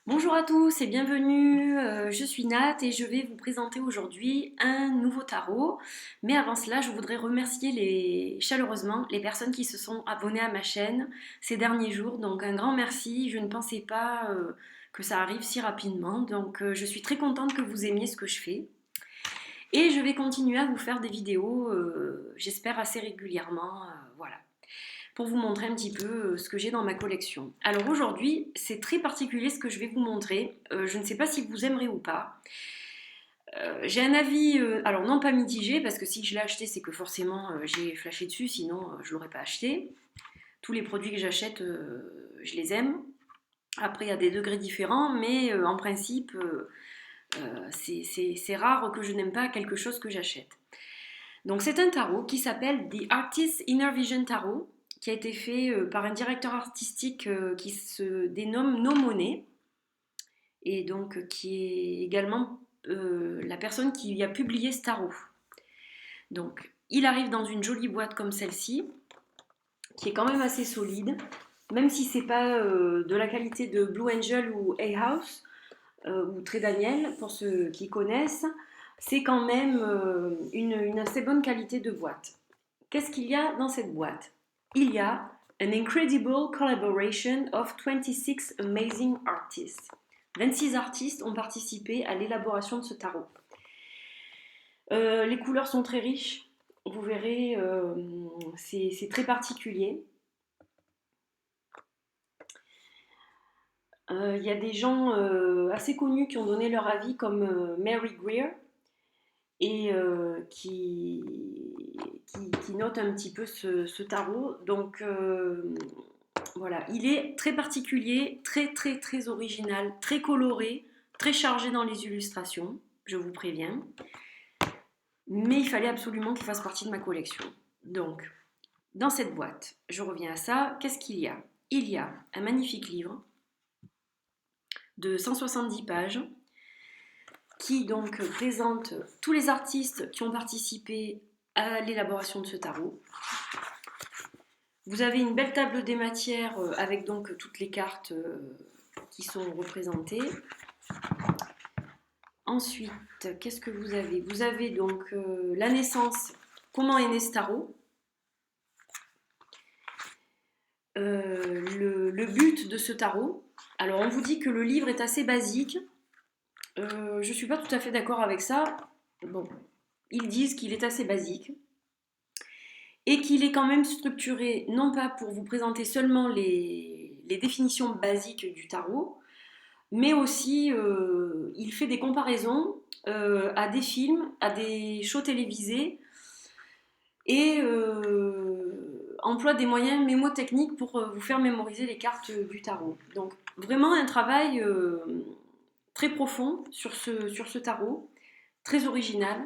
Bonjour à tous et bienvenue, je suis Nat et je vais vous présenter aujourd'hui un nouveau tarot. Mais avant cela, je voudrais remercier chaleureusement les personnes qui se sont abonnées à ma chaîne ces derniers jours. Donc un grand merci, je ne pensais pas que ça arrive si rapidement. Donc je suis très contente que vous aimiez ce que je fais. Et je vais continuer à vous faire des vidéos, j'espère assez régulièrement. Voilà, pour vous montrer un petit peu ce que j'ai dans ma collection. Alors aujourd'hui, c'est très particulier ce que je vais vous montrer. Je ne sais pas si vous aimerez ou pas. J'ai un avis, alors non pas mitigé, parce que si je l'ai acheté, c'est que forcément j'ai flashé dessus, sinon je ne l'aurais pas acheté. Tous les produits que j'achète, je les aime. Après, il y a des degrés différents, mais en principe, c'est rare que je n'aime pas quelque chose que j'achète. Donc c'est un tarot qui s'appelle The Artist's Inner Vision Tarot, qui a été fait par un directeur artistique qui se dénomme No Monet, et donc qui est également la personne qui a publié ce tarot. Donc il arrive dans une jolie boîte comme celle-ci, qui est quand même assez solide, même si c'est pas de la qualité de Blue Angel ou Hay House ou Très Daniel, pour ceux qui connaissent, c'est quand même une assez bonne qualité de boîte. Qu'est-ce qu'il y a dans cette boîte? Il y a An incredible collaboration of 26 amazing artists. 26 artistes ont participé à l'élaboration de ce tarot. Les couleurs sont très riches, vous verrez, c'est très particulier. Il y a des gens assez connus qui ont donné leur avis, comme Mary Greer, et qui note un petit peu ce tarot. Donc voilà, il est très particulier, très original, très coloré, très chargé dans les illustrations, je vous préviens. Mais il fallait absolument qu'il fasse partie de ma collection. Donc, dans cette boîte, je reviens à ça, qu'est-ce qu'il y a? Il y a un magnifique livre de 170 pages qui donc présente tous les artistes qui ont participé à l'élaboration de ce tarot. Vous avez une belle table des matières avec donc toutes les cartes qui sont représentées. Ensuite, qu'est-ce que vous avez? Vous avez donc la naissance, comment est né ce tarot, le but de ce tarot. Alors on vous dit que le livre est assez basique. Je ne suis pas tout à fait d'accord avec ça. Bon, ils disent qu'il est assez basique et qu'il est quand même structuré, non pas pour vous présenter seulement les définitions basiques du tarot, mais aussi il fait des comparaisons à des films, à des shows télévisés, et emploie des moyens mémotechniques pour vous faire mémoriser les cartes du tarot. Donc vraiment un travail très profond sur ce tarot, très original.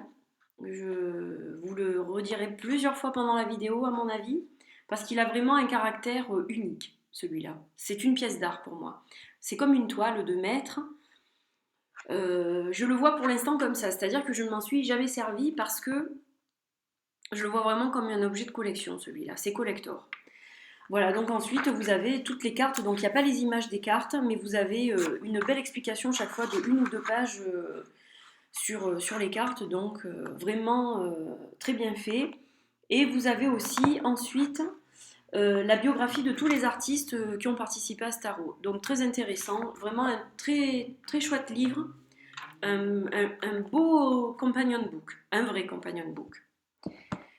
Je vous le redirai plusieurs fois pendant la vidéo, à mon avis, parce qu'il a vraiment un caractère unique, celui-là. C'est une pièce d'art pour moi. C'est comme une toile de maître. Je le vois pour l'instant comme ça, c'est-à-dire que je ne m'en suis jamais servi parce que je le vois vraiment comme un objet de collection, celui-là. C'est collector. Voilà, donc ensuite vous avez toutes les cartes, donc il n'y a pas les images des cartes, mais vous avez une belle explication chaque fois de une ou deux pages sur les cartes, donc vraiment très bien fait. Et vous avez aussi ensuite la biographie de tous les artistes qui ont participé à ce tarot. Donc très intéressant, vraiment un très chouette livre, un beau companion book, un vrai companion book.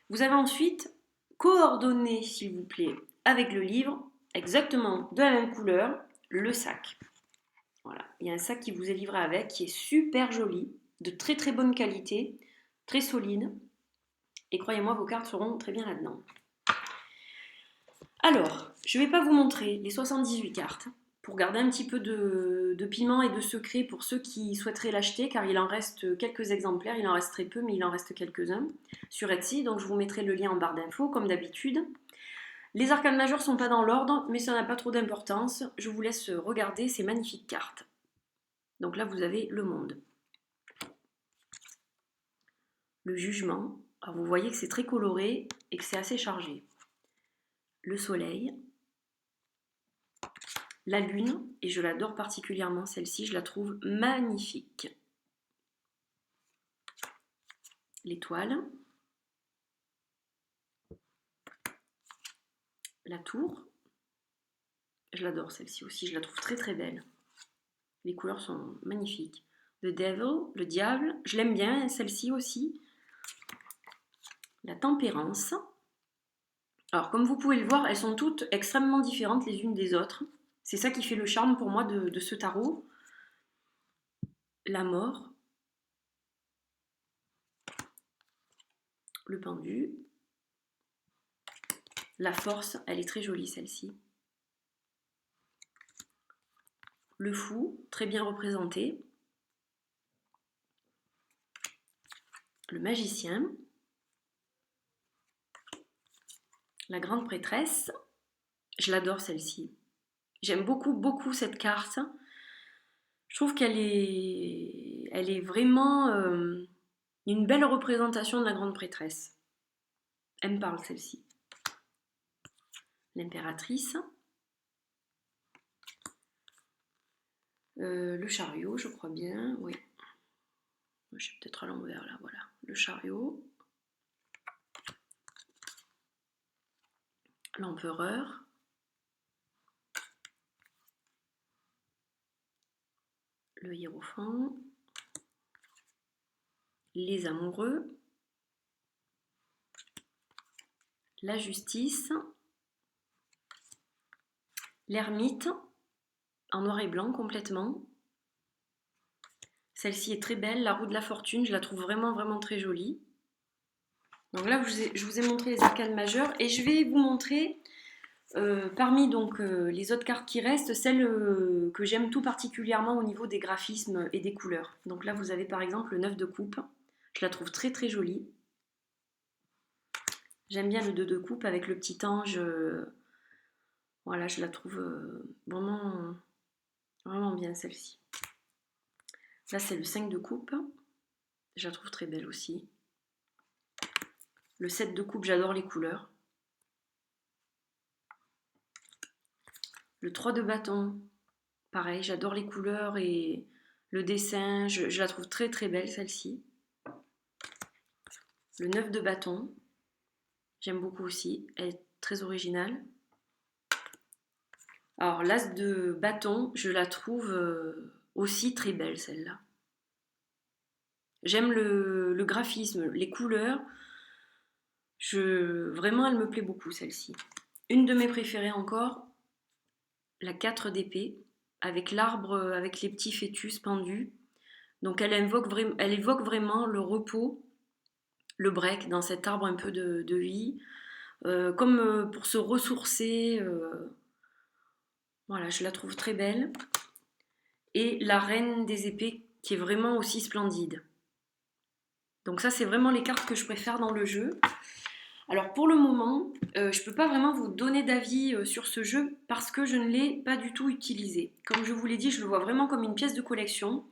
Vous avez ensuite coordonné, s'il vous plaît, avec le livre, exactement de la même couleur, le sac. Voilà, il y a un sac qui vous est livré avec, qui est super joli, de très bonne qualité, très solide. Et croyez-moi, vos cartes seront très bien là-dedans. Alors, je ne vais pas vous montrer les 78 cartes, pour garder un petit peu de piment et de secret pour ceux qui souhaiteraient l'acheter, car il en reste quelques exemplaires, il en reste très peu, mais il en reste quelques-uns sur Etsy, donc je vous mettrai le lien en barre d'infos, comme d'habitude. Les arcanes majeures ne sont pas dans l'ordre, mais ça n'a pas trop d'importance, je vous laisse regarder ces magnifiques cartes. Donc là, vous avez le monde. Le jugement, alors vous voyez que c'est très coloré et que c'est assez chargé. Le soleil, La lune, et je l'adore particulièrement celle-ci, je la trouve magnifique. L'étoile. La tour. Je l'adore celle-ci aussi, je la trouve très très belle. Les couleurs sont magnifiques. The Devil, le diable, je l'aime bien, celle-ci aussi. La tempérance. Alors comme vous pouvez le voir, elles sont toutes extrêmement différentes les unes des autres. C'est ça qui fait le charme pour moi de ce tarot. La mort. Le pendu. La force, elle est très jolie celle-ci. Le fou, très bien représenté. Le magicien. La grande prêtresse. Je l'adore celle-ci. J'aime beaucoup, beaucoup cette carte. Je trouve elle est vraiment une belle représentation de la grande prêtresse. Elle me parle celle-ci. L'impératrice. Le chariot, je crois bien, oui. Je suis peut-être à l'envers là, voilà. Le chariot. L'empereur. Le hiérophant. Les amoureux. La justice. L'ermite. En noir et blanc complètement. Celle-ci est très belle, la roue de la fortune, je la trouve vraiment vraiment très jolie. Donc là, je vous ai montré les arcanes majeures et je vais vous montrer parmi donc les autres cartes qui restent, celles que j'aime tout particulièrement au niveau des graphismes et des couleurs. Donc là, vous avez par exemple le 9 de coupe, je la trouve très très jolie. J'aime bien le 2 de coupe avec le petit ange, voilà, je la trouve vraiment, vraiment bien celle-ci. Là, c'est le 5 de coupe, je la trouve très belle aussi. Le 7 de coupe, j'adore les couleurs. Le 3 de bâton, pareil, j'adore les couleurs et le dessin, je la trouve très très belle celle-ci. Le 9 de bâton, j'aime beaucoup aussi, elle est très originale. Alors l'as de bâton, je la trouve aussi très belle celle-là. J'aime le graphisme, les couleurs, vraiment elle me plaît beaucoup celle-ci. Une de mes préférées encore, la 4 d'épée, avec l'arbre, avec les petits fœtus pendus. Donc elle évoque vraiment le repos, le break dans cet arbre un peu de vie, comme pour se ressourcer. Voilà, je la trouve très belle. Et la reine des épées qui est vraiment aussi splendide. Donc ça, c'est vraiment les cartes que je préfère dans le jeu. Alors pour le moment, je ne peux pas vraiment vous donner d'avis sur ce jeu parce que je ne l'ai pas du tout utilisé. Comme je vous l'ai dit, je le vois vraiment comme une pièce de collection.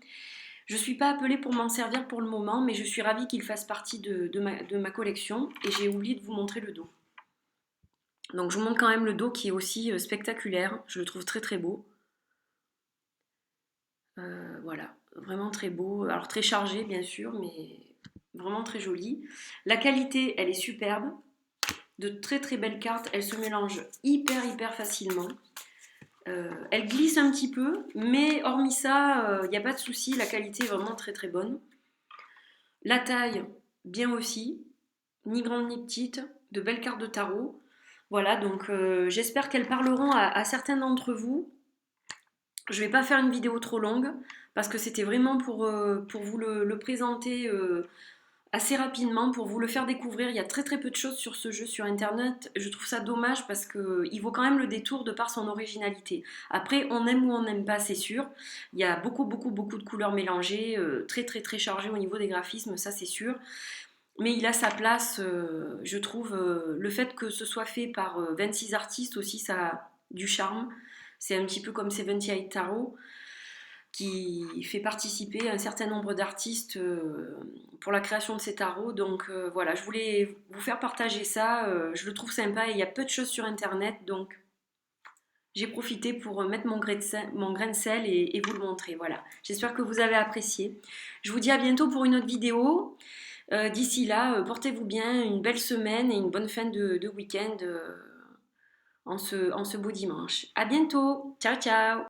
Je ne suis pas appelée pour m'en servir pour le moment, mais je suis ravie qu'il fasse partie de ma collection et j'ai oublié de vous montrer le dos. Donc je vous montre quand même le dos qui est aussi spectaculaire, je le trouve très très beau. Voilà, vraiment très beau, alors très chargé bien sûr, mais vraiment très joli. La qualité, elle est superbe, de très très belles cartes, elles se mélangent hyper facilement. Elle glisse un petit peu, mais hormis ça, il n'y a pas de souci, la qualité est vraiment très très bonne. La taille, bien aussi, ni grande ni petite, de belles cartes de tarot. Voilà, donc j'espère qu'elles parleront à certains d'entre vous. Je ne vais pas faire une vidéo trop longue, parce que c'était vraiment pour vous le présenter assez rapidement, pour vous le faire découvrir. Il y a très très peu de choses sur ce jeu sur internet. Je trouve ça dommage parce qu'il vaut quand même le détour de par son originalité. Après, on aime ou on n'aime pas, c'est sûr. Il y a beaucoup de couleurs mélangées, très chargées au niveau des graphismes, ça c'est sûr. Mais il a sa place, je trouve. Le fait que ce soit fait par 26 artistes aussi, ça a du charme. C'est un petit peu comme 78 Tarot, qui fait participer un certain nombre d'artistes pour la création de ces tarots. Donc voilà, je voulais vous faire partager ça. Je le trouve sympa et il y a peu de choses sur internet. Donc j'ai profité pour mettre mon grain de sel et vous le montrer. Voilà. J'espère que vous avez apprécié. Je vous dis à bientôt pour une autre vidéo. D'ici là, portez-vous bien, une belle semaine et une bonne fin de week-end en ce beau dimanche. À bientôt. Ciao, ciao.